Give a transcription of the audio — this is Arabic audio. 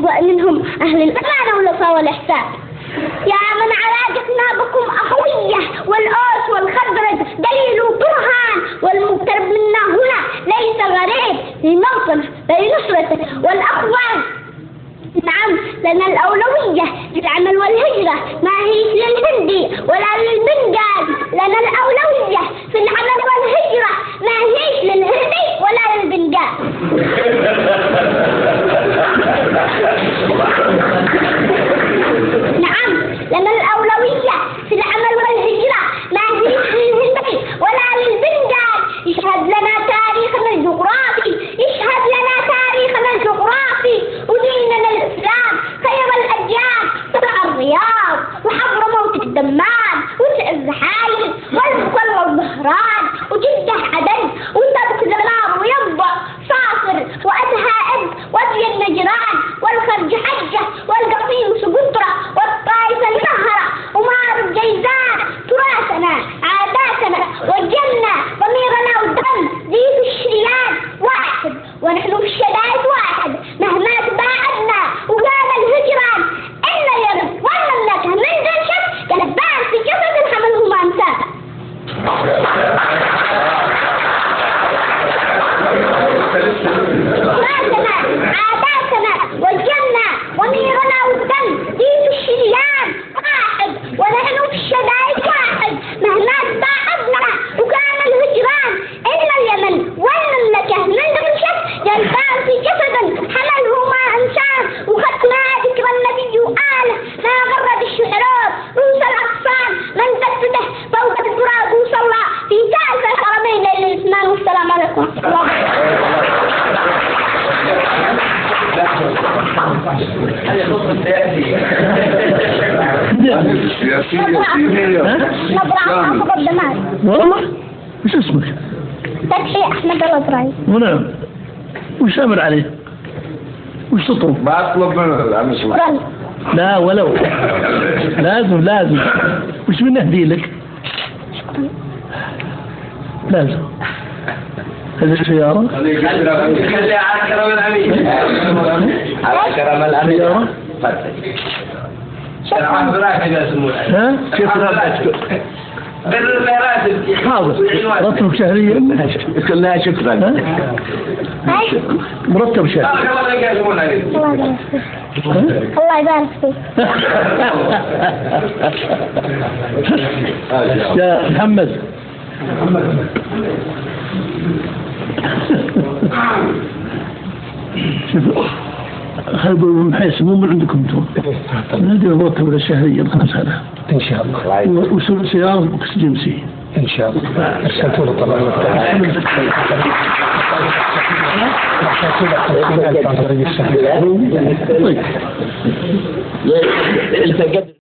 منهم أهل الأمانة والوفاء والإحسان. يا من علاقتنا بكم أخوية، والأوس والخزرج دليل وبرهان، والمقترب منا هنا ليس غريب لموطنه بل نصرته والأخوان. نعم، لنا الأولوية للعمل والهجرة، ما هي للهندي ولا للبنغال. لنا الأولوية في العمل والهجرة، ما هي للهندي ولا للبنغال. نعم، لنا الأولوية في العمل والهجرة، ما هي للهندي ولا للبنغال. يشهد لنا تاريخنا الجغرافي، يشهد لنا تاريخنا الجغرافي، وديننا الإسلام خير الأديان. طلع الرياض وحضرموت الدمام وسع الزحايل والمكر والظهران وجدة عدن وسبك زنار وينبع صافر وأدها إب وأبي النجران والخرج حجة والقطيم سقطرة والطائف المهرة ومار الجيزان. تراثنا عاداتنا والجنة ضميرنا والدم ذي في الشريان واحد، ونحن في الشدائد واحد مهما تباعدنا. وقال الهجران إن اليمن والمملكة من دنشت كالبان في جسد الحمل وما أمساها. تراثنا عاداتنا والجنة ضميرنا والدم ذي في الشريان واحد، ونحن في الشدائد واحد مهما تباعدنا. وكان الهجران إن اليمن والمملكة من دنشت كالبان في جسد حمله ما أنسان. وختنا ذكر النبي وآله ما غرد الشعراء روس الأطفال من تفتته فوق التراب وصلى في ثالث الحرمين للإسلام. والسلام عليكم ورحمة الله. نبرع مقدمات. والله وش اسمك؟ فتحي أحمد الأزرعي. ونعم، وش أمر عليه؟ وش تطلب؟ ما أطلب منه. شكرا. لا ولو لازم وش بنهدي لك؟ شكرا. لازم هذه السيارة؟ خليها على كرم الأمين. على كرم الأمين. سيارة؟ ها؟ كيف راتب؟ حاضر. راتب شهريا؟ كلها شكرا. مرتب شهري. الله يبارك فيك. يا محمد شوف خلوا من حيث مو من عندكم انتم. نادي مرتب الشهرية 5000 إن شاء الله. وسيارة سيارة بوكس جنسي إن شاء الله. أرسلتوا له طبعا. أرسلتوا له 50,000 عن طريق السحب. طيب